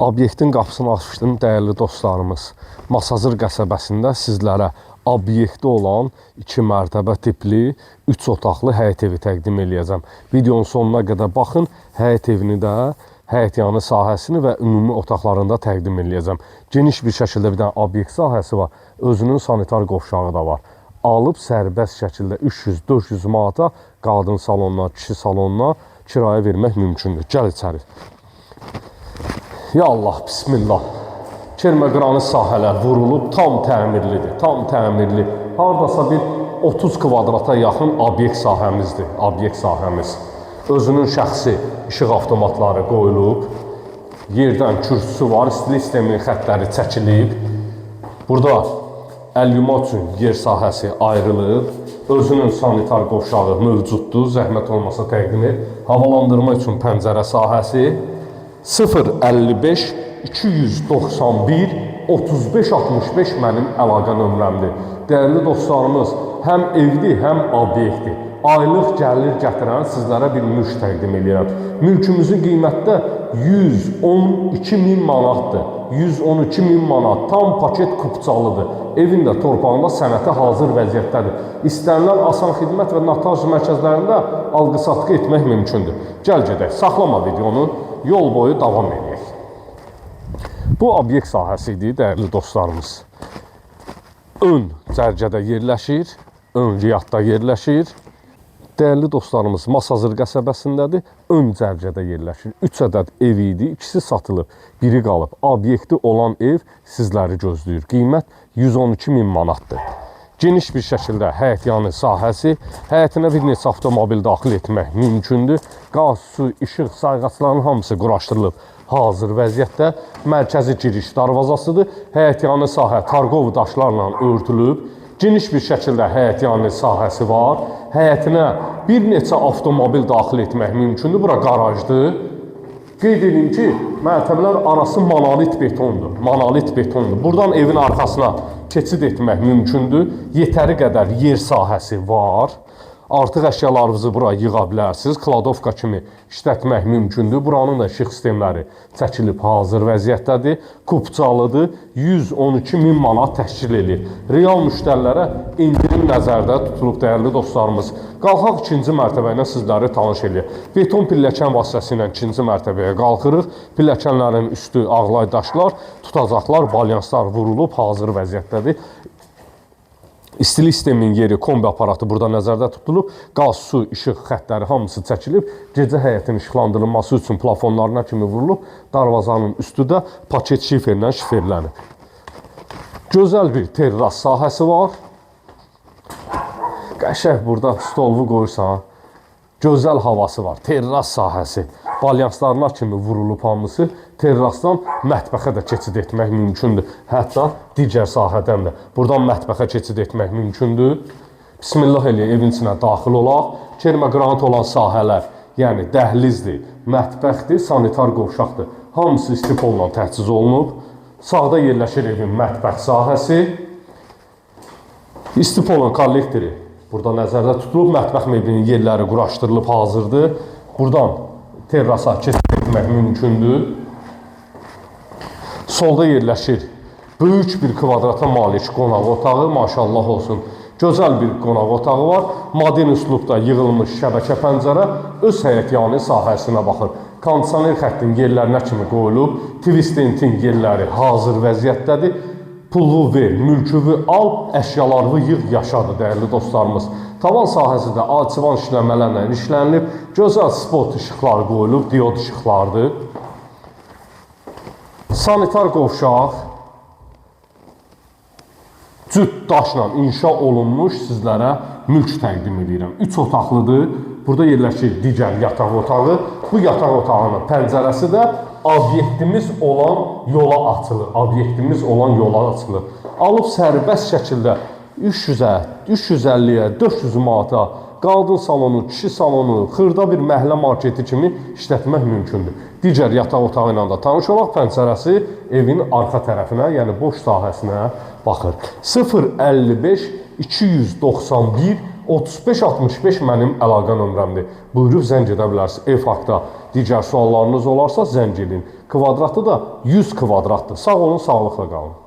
Obyektin qapısını açmışdım, dəyərli dostlarımız. Masazır qəsəbəsində sizlərə obyekti olan 2 mərtəbə tipli, 3 otaqlı həyət evi təqdim eləyəcəm. Videonun sonuna qədər baxın, həyət evini də, həyətyanı sahəsini və ümumi otaqlarında təqdim eləyəcəm. Geniş bir şəkildə bir dənə obyekt sahəsi var, özünün sanitar qovşağı da var. Alıb sərbəst şəkildə 300-400 manata qadın salonuna, kişi salonuna kirayə vermək mümkündür. Gəl içəri. Ya Allah, bismillah. Kerməqranı sahələr vurulub, tam təmirlidir, tam təmirli. Hardasa bir 30 kvadrata yaxın obyekt sahəmizdir, obyekt sahəmiz. Özünün şəxsi işıq avtomatları qoyulub, yerdən kürsüsü var, istilik sisteminin xətləri çəkilib. Burada əl-yuma üçün yer sahəsi ayrılıb, özünün sanitar qovşağı mövcuddur, zəhmət olmasa təqdim et. Havalandırma üçün pəncərə sahəsi 055 291 35 65 mənim əlaqə nömrəmdir. Dəyərli dostlarımız, həm evdir, həm obyektdir. Aylıq gəlir gətirən sizlərə bir mülk təqdim edirəm. Mülkümüzün qiyməti 112.000 manatdır. 112.000 manat, tam paket kupçalıdır. Evin də torpağında sənəti hazır vəziyyətdədir. İstənilən asan xidmət və notaj mərkəzlərində alqı-satqı etmək mümkündür. Gəl gedək, saxlama videonu, yol boyu davam edək. Bu obyekt sahəsi idi, dəyərli dostlarımız. Ön cərgədə yerləşir, ön riyadda yerləşir. Dəyərli dostlarımız, Masazır qəsəbəsindədir, ön cərgədə yerləşir. 3 ədəd ev idi, ikisi satılıb, biri qalıb. Obyekti olan ev sizləri gözləyir. Qiymət 112.000 manatdır. Geniş bir şəkildə həyətyanı sahəsi, həyətinə bir neçə avtomobil daxil etmək mümkündür. Qaz, su, işıq, sayğacların hamısı quraşdırılıb hazır vəziyyətdə. Mərkəzi giriş darvazasıdır. Həyətyanı sahə tarqov daşlarla örtülüb. Geniş bir şəkildə həyətyanı sahəsi var. Həyətinə bir neçə avtomobil daxil etmək mümkündür. Bura qarajdır. Qeyd edin ki, mərtəbələr arası monolit betondur. Monolit betondur. Buradan evin arxasına keçid etmək mümkündür. Yetəri qədər yer sahəsi var. Artıq əşyalarınızı bura yığa bilərsiniz. Kladovka kimi işlətmək mümkündür. Buranın da işıq sistemləri çəkilib hazır vəziyyətdədir. Kupçalıdır. 112.000 manat təşkil edir. Real müştərilərə indirim nəzərdə tutulub, dəyərli dostlarımız. Qalxaq ikinci mərtəbə ilə sizləri tanış eləyək. Beton pilləkən vasitəsilə ikinci mərtəbəyə qalxırıq. Pilləkənlərin üstü ağlay daşlar, tutacaqlar, balyanslar vurulub hazır vəziyyətdədir. İstilik sisteminin yeri, kombi aparatı burada nəzərdə tutulub. Qaz, su, işıq xətləri hamısı çəkilib. Gecə həyətin işıqlandırılması üçün plafonlarına kimi vurulub. Darvazanın üstü də paket şiferlə şiferlənib. Gözəl bir terras sahəsi var. Qəşəng burada stolvu qoyursan. Gözəl havası var. Terras sahəsi. Balyanslarına kimi vurulub hamısı. Terrasdan mətbəxə də keçid etmək mümkündür. Hətta digər sahədən də. Buradan mətbəxə keçid etmək mümkündür. Bismillah eləyək, evin içinə daxil olaq. Kerməqranit olan sahələr, yəni dəhlizdir, mətbəxdir, sanitar qovşaqdır. Hamısı istipolla təchiz olunub. Sağda yerləşir evin mətbəx sahəsi. İstipolun kollektori burada nəzərdə tutulub. Mətbəx meblinin yerləri quraşdırılıb hazırdır. Buradan terrasa keçid etmək mümkündür. Solda yerləşir böyük bir kvadrata malik qonaq otağı, maşallah olsun. Gözəl bir qonaq otağı var. Modern üslubda yığılmış şəbəkə pəncərə öz həyətyanı sahəsinə baxır. Kondisioner xəttin yerlərinə kimi qoyulub. Twistentin yerləri hazır vəziyyətdədir. Pulu ver, mülküvü al, əşyalarını yığ, yaşadır, dəyərli dostlarımız. Tavan sahəsi də alçıvan işləmələrlə işlənilib. Gözəl spot işıqlar qoyulub, diod işıqlardır. Sanitar qovşaq cüt daşla inşa olunmuş sizlərə mülk təqdim edirəm. 3 otaqlıdır. Burada yerləşir digər yataq otağı. Bu yataq otağının pəncərəsi də obyektimiz olan yola açılır. Obyektimiz olan yola açılır. Alıb sərbəst şəkildə 300-ə, 350-yə, 400 manata qadın salonu, kişi salonu, xırda bir məhəllə marketi kimi işlətmək mümkündür. Digər yataq otağı ilə də tanış olaq, pəncərəsi evin arxa tərəfinə, yəni boş sahəsinə baxır. 055 291 3565 mənim əlaqə nömrəmdir. Buyurub zəng edə bilərsiniz. Ev haqda digər suallarınız olarsa zəng edin. Kvadratı da 100 kvadratdır. Sağ olun, sağlıqla qalın.